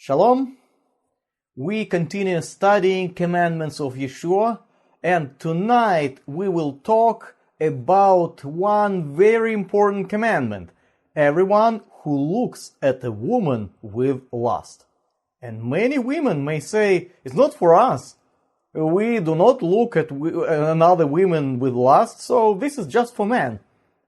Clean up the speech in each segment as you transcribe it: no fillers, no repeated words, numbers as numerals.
Shalom. We continue studying commandments of Yeshua, and tonight we will talk about one very important commandment. Everyone who looks at a woman with lust. And many women may say, it's not for us. We do not look at another woman with lust, so this is just for men.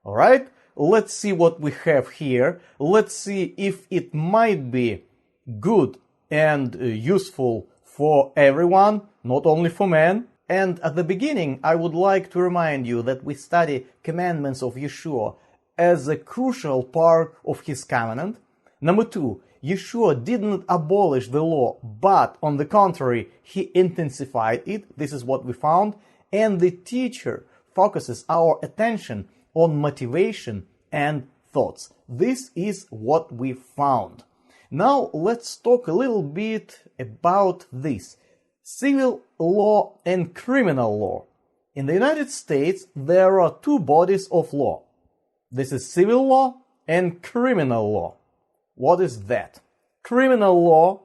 Alright? Let's see what we have here. Let's see if it might be good and useful for everyone, not only for men. And at the beginning, I would like to remind you that we study commandments of Yeshua as a crucial part of his covenant. Number two, Yeshua didn't abolish the law, but on the contrary, he intensified it. This is what we found. And the teacher focuses our attention on motivation and thoughts. This is what we found. Now let's talk a little bit about this. Civil law and criminal law. In the United States, there are two bodies of law. This is civil law and criminal law. What is that? Criminal law,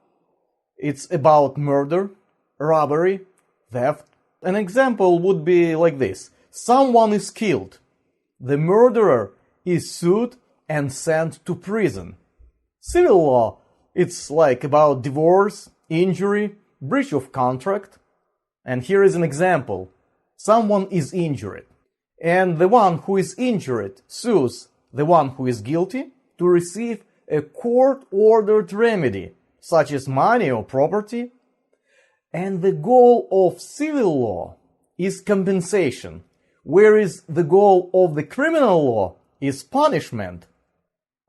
it's about murder, robbery, theft. An example would be like this. Someone is killed. The murderer is sued and sent to prison. Civil law, it's like about divorce, injury, breach of contract. And here is an example. Someone is injured, and the one who is injured sues the one who is guilty to receive a court-ordered remedy, such as money or property. And the goal of civil law is compensation, whereas the goal of the criminal law is punishment.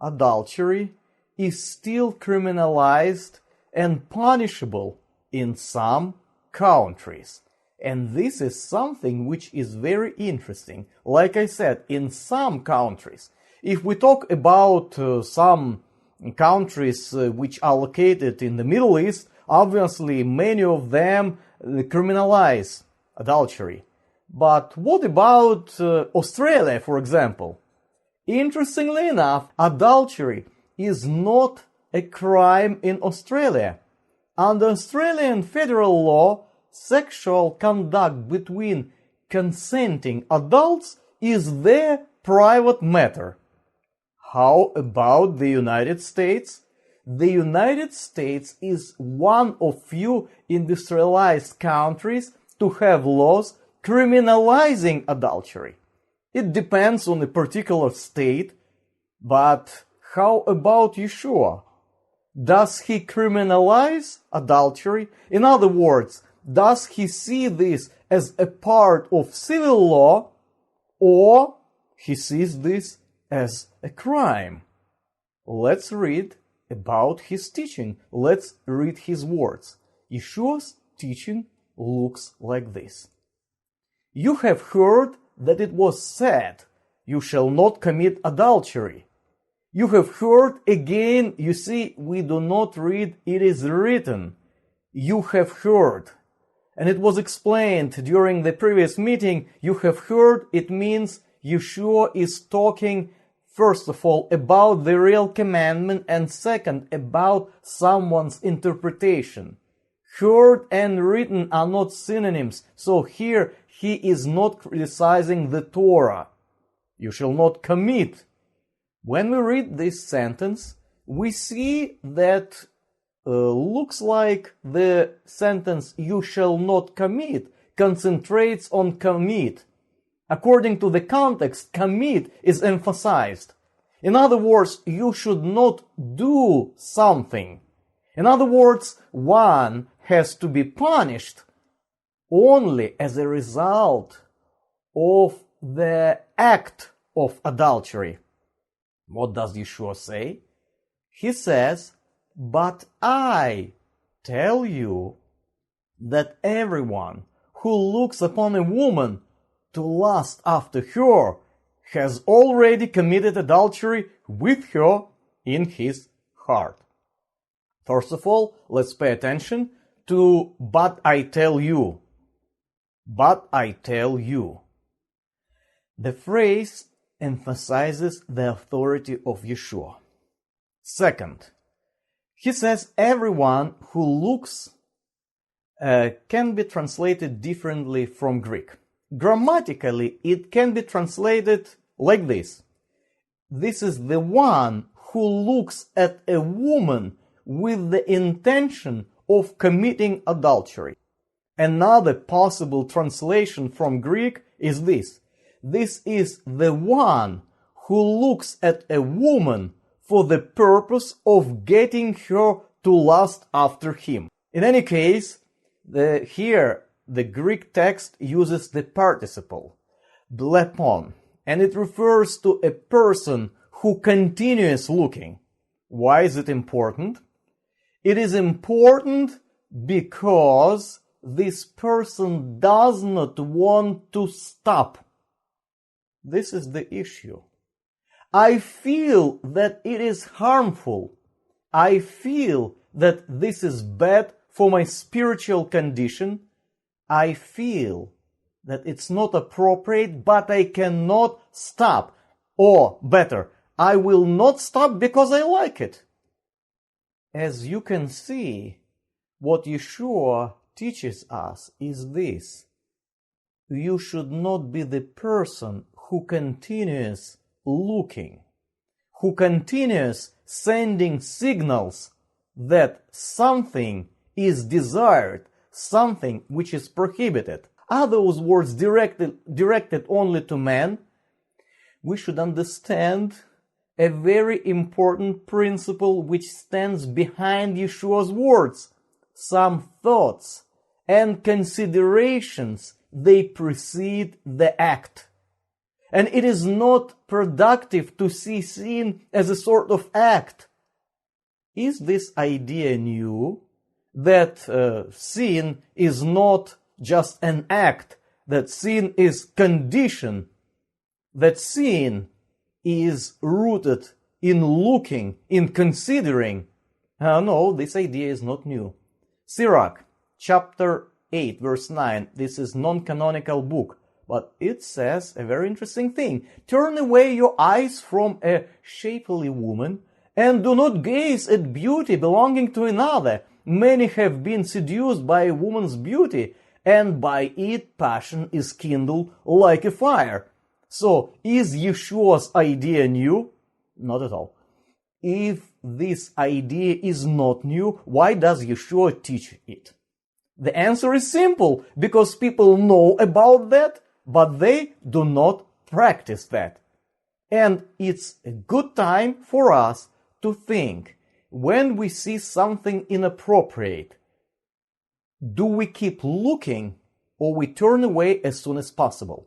Adultery is still criminalized and punishable in some countries. And this is something which is very interesting. Like I said, in some countries. If we talk about some countries which are located in the Middle East, obviously many of them criminalize adultery. But what about Australia, for example? Interestingly enough, adultery is not a crime in Australia. Under Australian federal law, sexual conduct between consenting adults is their private matter. How about the United States? The United States is one of few industrialized countries to have laws criminalizing adultery. It depends on a particular state, but how about Yeshua? Does he criminalize adultery? In other words, does he see this as a part of civil law, or he sees this as a crime? Let's read about his teaching. Let's read his words. Yeshua's teaching looks like this. You have heard that it was said, you shall not commit adultery. You have heard again, you see, we do not read, it is written. You have heard. And it was explained during the previous meeting, you have heard, it means Yeshua is talking, first of all, about the real commandment, and second, about someone's interpretation. Heard and written are not synonyms, so here he is not criticizing the Torah. You shall not commit. When we read this sentence, we see that looks like the sentence you shall not commit concentrates on commit. According to the context, commit is emphasized. In other words, you should not do something. In other words, one has to be punished only as a result of the act of adultery. What does Yeshua say? He says, but I tell you that everyone who looks upon a woman to lust after her has already committed adultery with her in his heart. First of all, let's pay attention to but I tell you. But I tell you. The phrase emphasizes the authority of Yeshua. Second, He says everyone who looks can be translated differently from Greek. Grammatically, it can be translated like this. This is the one who looks at a woman with the intention of committing adultery. Another possible translation from Greek is this. This is the one who looks at a woman for the purpose of getting her to lust after him. In any case, here the Greek text uses the participle, blepon, and it refers to a person who continues looking. Why is it important? It is important because this person does not want to stop. This is the issue. I feel that it is harmful. I feel that this is bad for my spiritual condition. I feel that it's not appropriate, but I cannot stop. Or better, I will not stop because I like it. As you can see, what Yeshua teaches us is this. You should not be the person who continues looking, who continues sending signals that something is desired, something which is prohibited. Are those words directed only to men? We should understand a very important principle which stands behind Yeshua's words. Some thoughts and considerations, they precede the act. And it is not productive to see sin as a sort of act. Is this idea new? That sin is not just an act, that sin is condition, that sin is rooted in looking, in considering. No, this idea is not new. Sirach, chapter 8, verse 9, this is non-canonical book, but it says a very interesting thing. Turn away your eyes from a shapely woman, and do not gaze at beauty belonging to another. Many have been seduced by a woman's beauty, and by it passion is kindled like a fire. So, is Yeshua's idea new? Not at all. If this idea is not new, why does Yeshua teach it? The answer is simple, because people know about that, but they do not practice that. And it's a good time for us to think, when we see something inappropriate, do we keep looking or we turn away as soon as possible?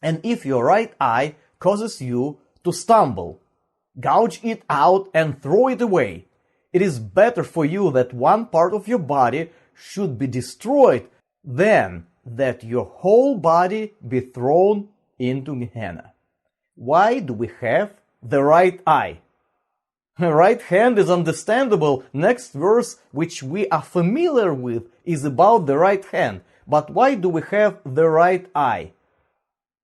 And if your right eye causes you to stumble, gouge it out and throw it away. It is better for you that one part of your body should be destroyed than that your whole body be thrown into Gehenna. Why do we have the right eye? The right hand is understandable. Next verse, which we are familiar with, is about the right hand. But why do we have the right eye?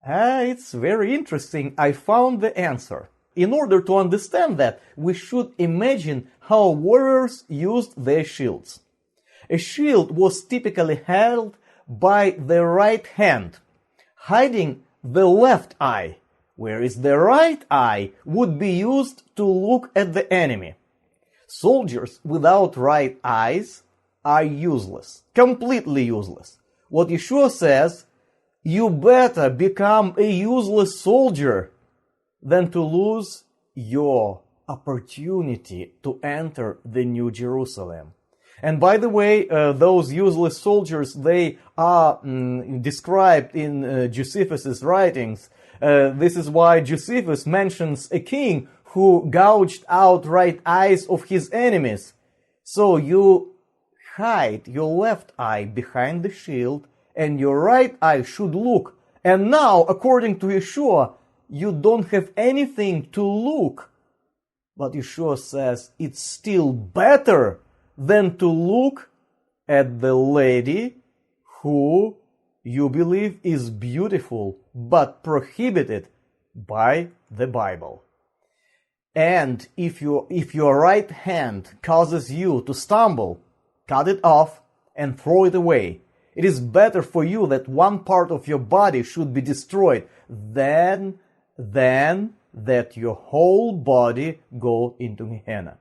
It's very interesting. I found the answer. In order to understand that, we should imagine how warriors used their shields. A shield was typically held by the right hand, hiding the left eye, whereas the right eye would be used to look at the enemy. Soldiers without right eyes are useless, completely useless. What Yeshua says, you better become a useless soldier than to lose your opportunity to enter the New Jerusalem. And by the way, those useless soldiers, they are described in Josephus' writings. This is why Josephus mentions a king who gouged out right eyes of his enemies. So you hide your left eye behind the shield, and your right eye should look. And now, according to Yeshua, you don't have anything to look. But Yeshua says it's still better than to look at the lady who you believe is beautiful but prohibited by the Bible. And if your right hand causes you to stumble, cut it off and throw it away. It is better for you that one part of your body should be destroyed than that your whole body go into Gehenna.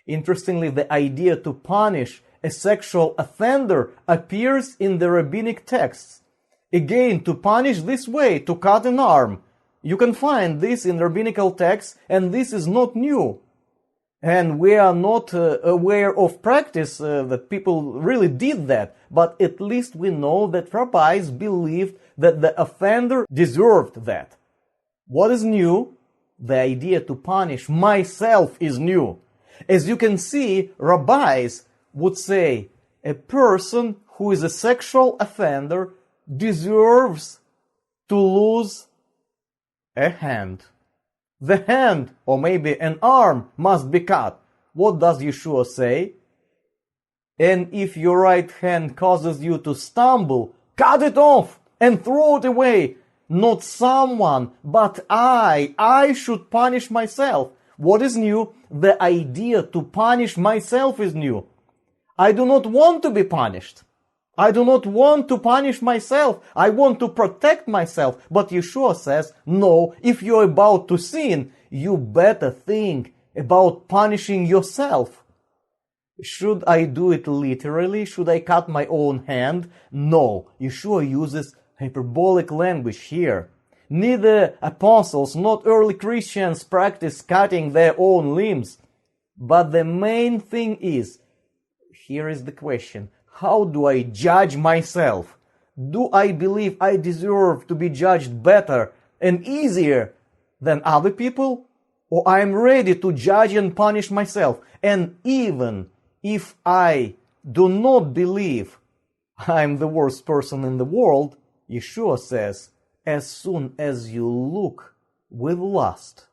Interestingly, the idea to punish a sexual offender appears in the rabbinic texts. Again, to punish this way, to cut an arm. You can find this in rabbinical texts, and this is not new. And we are not aware of practice that people really did that, but at least we know that rabbis believed that the offender deserved that. What is new? The idea to punish myself is new. As you can see, rabbis would say a person who is a sexual offender deserves to lose a hand. The hand, or maybe an arm, must be cut. What does Yeshua say? And if your right hand causes you to stumble, cut it off and throw it away. Not someone, but I should punish myself. What is new? The idea to punish myself is new. I do not want to be punished. I do not want to punish myself. I want to protect myself. But Yeshua says, no, if you're about to sin, you better think about punishing yourself. Should I do it literally? Should I cut my own hand? No. Yeshua uses hyperbolic language here. Neither apostles nor early Christians practice cutting their own limbs. But the main thing is, here is the question, how do I judge myself? Do I believe I deserve to be judged better and easier than other people? Or I am ready to judge and punish myself? And even if I do not believe I am the worst person in the world, Yeshua says, as soon as you look with lust,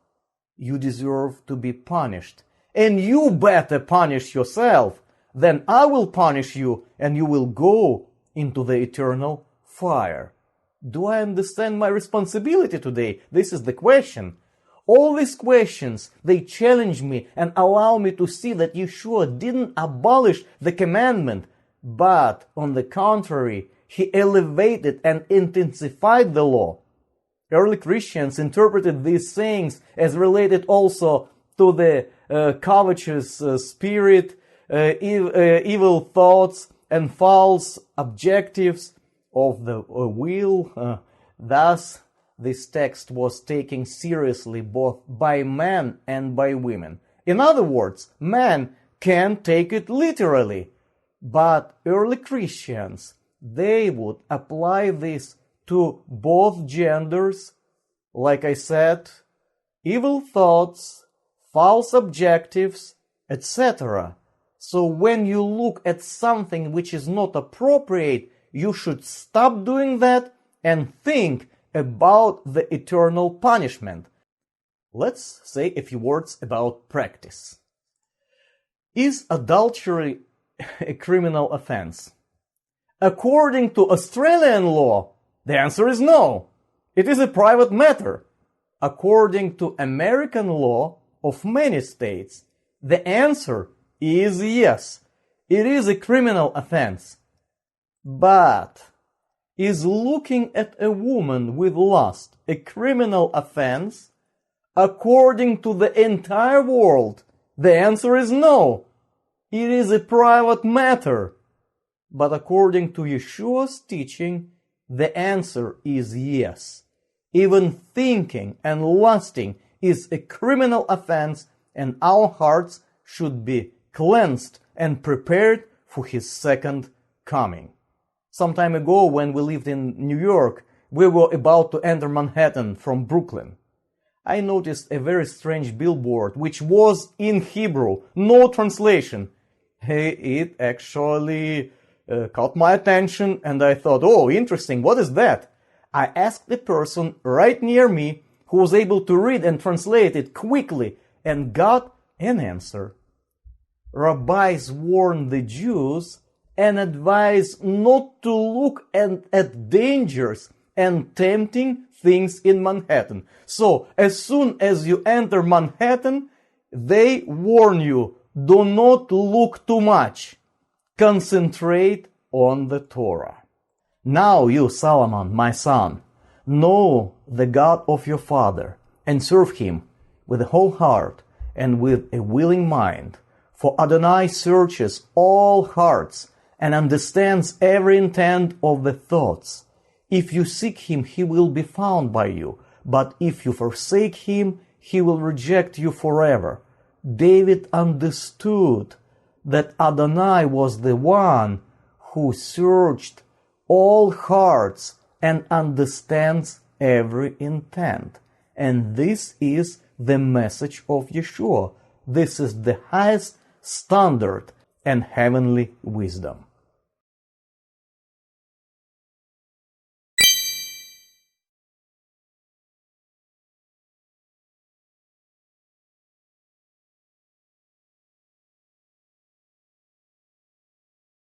you deserve to be punished. And you better punish yourself. Then I will punish you, and you will go into the eternal fire. Do I understand my responsibility today? This is the question. All these questions, they challenge me and allow me to see that Yeshua didn't abolish the commandment, but on the contrary, he elevated and intensified the law. Early Christians interpreted these sayings as related also to the covetous spirit, evil thoughts, and false objectives of the will. Thus, this text was taken seriously both by men and by women. In other words, men can take it literally, but early Christians, they would apply this to both genders, like I said, evil thoughts, false objectives, etc. So when you look at something which is not appropriate, you should stop doing that and think about the eternal punishment. Let's say a few words about practice. Is adultery a criminal offense? According to Australian law, the answer is no. It is a private matter. According to American law of many states, the answer is yes. It is a criminal offense. But is looking at a woman with lust a criminal offense? According to the entire world, the answer is no. It is a private matter. But according to Yeshua's teaching, the answer is yes. Even thinking and lusting is a criminal offense, and our hearts should be cleansed and prepared for his second coming. Some time ago, when we lived in New York, we were about to enter Manhattan from Brooklyn. I noticed a very strange billboard, which was in Hebrew, no translation. It actually caught my attention, and I thought, oh, interesting, what is that? I asked the person right near me who was able to read and translate it quickly and got an answer. Rabbis warned the Jews and advised not to look at dangers and tempting things in Manhattan. So, as soon as you enter Manhattan, They warn you, do not look too much. Concentrate on the Torah. Now you, Solomon, my son, know the God of your father, and serve him with a whole heart and with a willing mind. For Adonai searches all hearts and understands every intent of the thoughts. If you seek him, he will be found by you. But if you forsake him, he will reject you forever. David understood that Adonai was the one who searched all hearts and understands every intent. And this is the message of Yeshua. This is the highest standard and heavenly wisdom.